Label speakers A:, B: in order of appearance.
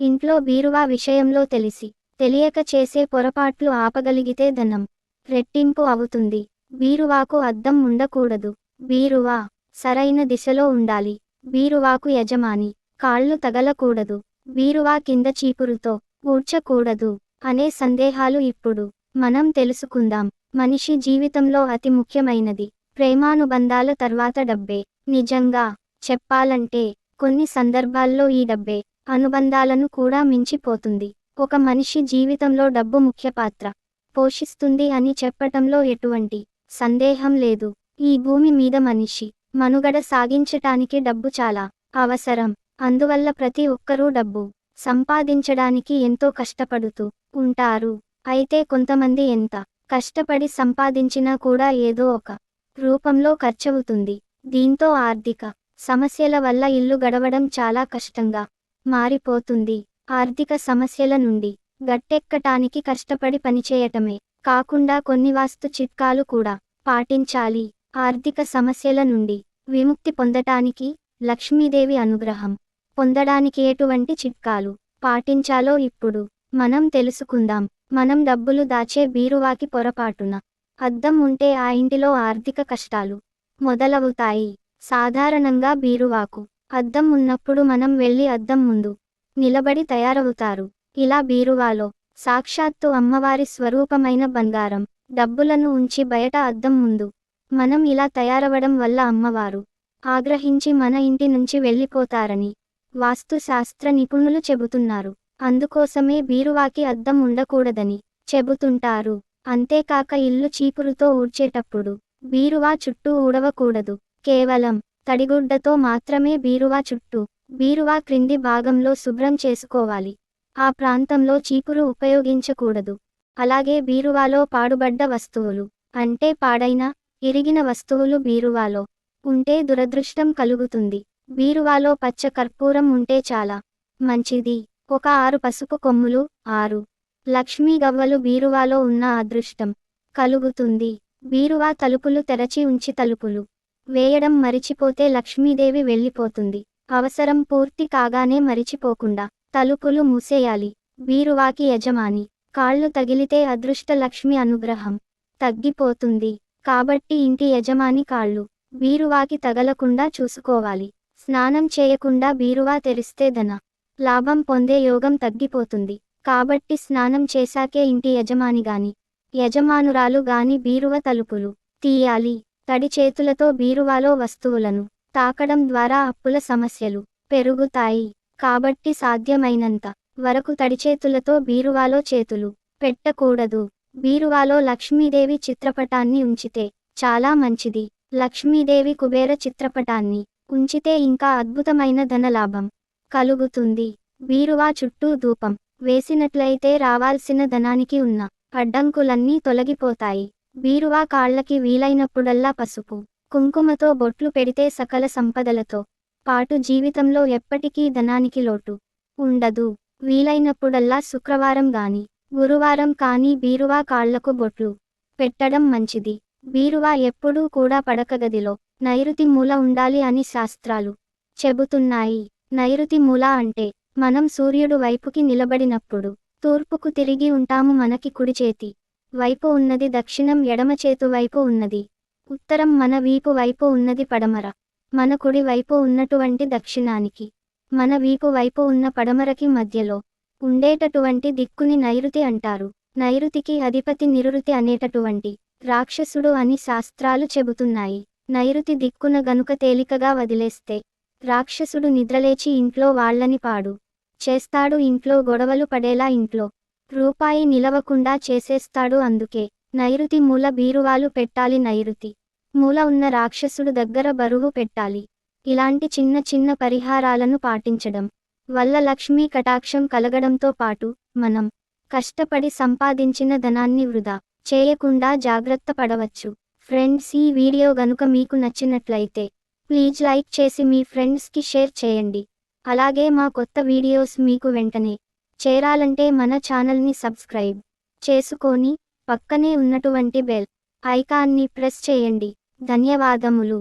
A: ఇంట్లో బీరువా విషయంలో తెలిసి తెలియక చేసే పొరపాట్లు ఆపగలిగితే ధనం రెట్టింపు అవుతుంది. బీరువాకు అద్దం ఉండకూడదు. బీరువా సరైన దిశలో ఉండాలి. బీరువాకు యజమాని కాళ్ళు తగలకూడదు. బీరువా కింద చీపురుతో ఊడ్చకూడదు అనే సందేహాలు ఇప్పుడు మనం తెలుసుకుందాం. మనిషి జీవితంలో అతి ముఖ్యమైనది ప్రేమానుబంధాల తర్వాత డబ్బే. నిజంగా చెప్పాలంటే కొన్ని సందర్భాల్లో ఈ డబ్బే అనుబంధాలను కూడా మించిపోతుంది. ఒక మనిషి జీవితంలో డబ్బు ముఖ్య పాత్ర పోషిస్తుంది అని చెప్పటంలో ఎటువంటి సందేహం లేదు. ఈ భూమి మీద మనిషి మనుగడ సాగించటానికి డబ్బు చాలా అవసరం. అందువల్ల ప్రతి ఒక్కరూ డబ్బు సంపాదించడానికి ఎంతో కష్టపడుతూ ఉంటారు. అయితే కొంతమంది ఎంత కష్టపడి సంపాదించినా కూడా ఏదో ఒక రూపంలో ఖర్చవుతుంది. దీంతో ఆర్థిక సమస్యల వల్ల ఇల్లు గడవడం చాలా కష్టంగా మారిపోతుంది. ఆర్థిక సమస్యల నుండి గట్టెక్కటానికి కష్టపడి పనిచేయటమే కాకుండా కొన్ని వాస్తు చిట్కాలు కూడా పాటించాలి. ఆర్థిక సమస్యల నుండి విముక్తి పొందటానికి, లక్ష్మీదేవి అనుగ్రహం పొందడానికి ఎటువంటి చిట్కాలు పాటించాలో ఇప్పుడు మనం తెలుసుకుందాం. మనం డబ్బులు దాచే బీరువాకి పొరపాటున అద్దం ఉంటే ఆ ఇంటిలో ఆర్థిక కష్టాలు మొదలవుతాయి. సాధారణంగా బీరువాకు అద్దం ఉన్నప్పుడు మనం వెళ్ళి అద్దం ముందు నిలబడి తయారవుతారు. ఇలా బీరువాలో సాక్షాత్తు అమ్మవారి స్వరూపమైన బంగారం డబ్బులను ఉంచి బయట అద్దం ముందు మనం ఇలా తయారవడం వల్ల అమ్మవారు ఆగ్రహించి మన ఇంటి నుంచి వెళ్ళిపోతారని వాస్తు శాస్త్ర నిపుణులు చెబుతున్నారు. అందుకోసమే బీరువాకి అద్దం ఉండకూడదని చెబుతుంటారు. అంతేకాక ఇల్లు చీపురుతో ఊడ్చేటప్పుడు బీరువా చుట్టూ ఊడవకూడదు. కేవలం తడిగుడ్డతో మాత్రమే బీరువా చుట్టూ, బీరువా క్రింది భాగంలో శుభ్రం చేసుకోవాలి. ఆ ప్రాంతంలో చీపురు ఉపయోగించకూడదు. అలాగే బీరువాలో పాడుబడ్డ వస్తువులు అంటే పాడైన, ఇరిగిన వస్తువులు బీరువాలో ఉంటే దురదృష్టం కలుగుతుంది. బీరువాలో పచ్చ కర్పూరం ఉంటే చాలా మంచిది. ఒక 6 పసుపు కొమ్ములు, 6 లక్ష్మీ గవ్వలు బీరువాలో ఉన్న అదృష్టం కలుగుతుంది. బీరువా తలుపులు తెరచి ఉంచి తలుపులు వేయడం మరిచిపోతే లక్ష్మీదేవి వెళ్ళిపోతుంది. అవసరం పూర్తి కాగానే మరిచిపోకుండా తలుపులు మూసేయాలి. బీరువాకి యజమాని కాళ్ళు తగిలితే అదృష్ట లక్ష్మి అనుగ్రహం తగ్గిపోతుంది. కాబట్టి ఇంటి యజమాని కాళ్ళు బీరువాకి తగలకుండా చూసుకోవాలి. స్నానం చేయకుండా బీరువా తెరిస్తే ధన లాభం పొందే యోగం తగ్గిపోతుంది. కాబట్టి స్నానం చేశాకే ఇంటి యజమాని గాని, యజమానురాలు గాని బీరువా తలుపులు తీయాలి. తడి చేతులతో బీరువాలో వస్తువులను తాకడం ద్వారా అప్పుల సమస్యలు పెరుగుతాయి. కాబట్టి సాధ్యమైనంత వరకు తడిచేతులతో బీరువాలో చేతులు పెట్టకూడదు. బీరువాలో లక్ష్మీదేవి చిత్రపటాన్ని ఉంచితే చాలా మంచిది. లక్ష్మీదేవి కుబేర చిత్రపటాన్ని ఉంచితే ఇంకా అద్భుతమైన ధనలాభం కలుగుతుంది. బీరువా చుట్టూ ధూపం వేసినట్లయితే రావాల్సిన ధనానికి ఉన్న అడ్డంకులన్నీ తొలగిపోతాయి. బీరువా కాళ్ళకి వీలైనప్పుడల్లా పసుపు, కుంకుమతో బొట్లు పెడితే సకల సంపదలతో పాటు జీవితంలో ఎప్పటికీ ధనానికి లోటు ఉండదు. వీలైనప్పుడల్లా శుక్రవారం గాని, గురువారం కానీ బీరువా కాళ్లకు బొట్లు పెట్టడం మంచిది. బీరువా ఎప్పుడూ కూడా పడకగదిలో నైరుతి మూల ఉండాలి అని శాస్త్రాలు చెబుతున్నాయి. నైరుతి మూల అంటే మనం సూర్యుడు వైపుకి నిలబడినప్పుడు తూర్పుకు తిరిగి ఉంటాము. మనకి కుడి చేతి వైపు ఉన్నది దక్షిణం, ఎడమ చేతు వైపు ఉన్నది ఉత్తరం, మన వీపు వైపు ఉన్నది పడమర. మన కుడి వైపు ఉన్నటువంటి దక్షిణానికి, మన వీపు వైపు ఉన్న పడమరకి మధ్యలో ఉండేటటువంటి దిక్కుని నైరుతి అంటారు. నైరుతికి అధిపతి నిరుతి అనేటటువంటి రాక్షసుడు అని శాస్త్రాలు చెబుతున్నాయి. నైరుతి దిక్కున గనుక తేలికగా వదిలేస్తే రాక్షసుడు నిద్రలేచి ఇంట్లో వాళ్ళని పాడు చేస్తాడు. ఇంట్లో గొడవలు పడేలా, ఇంట్లో రూపాయి నిలవకుండా చేసేస్తాడు. అందుకే నైరుతి మూల బీరువాలు పెట్టాలి. నైరుతి మూల ఉన్న రాక్షసుడు దగ్గర బరువు పెట్టాలి. ఇలాంటి చిన్న చిన్న పరిహారాలను పాటించడం వల్ల లక్ష్మీ కటాక్షం కలగడంతో పాటు మనం కష్టపడి సంపాదించిన ధనాన్ని వృధా చేయకుండా జాగ్రత్త పడవచ్చు. ఫ్రెండ్స్, ఈ వీడియో గనుక మీకు నచ్చినట్లయితే ప్లీజ్ లైక్ చేసి మీ ఫ్రెండ్స్కి షేర్ చేయండి. అలాగే మా కొత్త వీడియోస్ మీకు వెంటనే చేరాలంటే మన ఛానల్ని సబ్స్క్రైబ్ చేసుకొని పక్కనే ఉన్నటువంటి బెల్ ఐకాన్ని ప్రెస్ చేయండి. ధన్యవాదములు.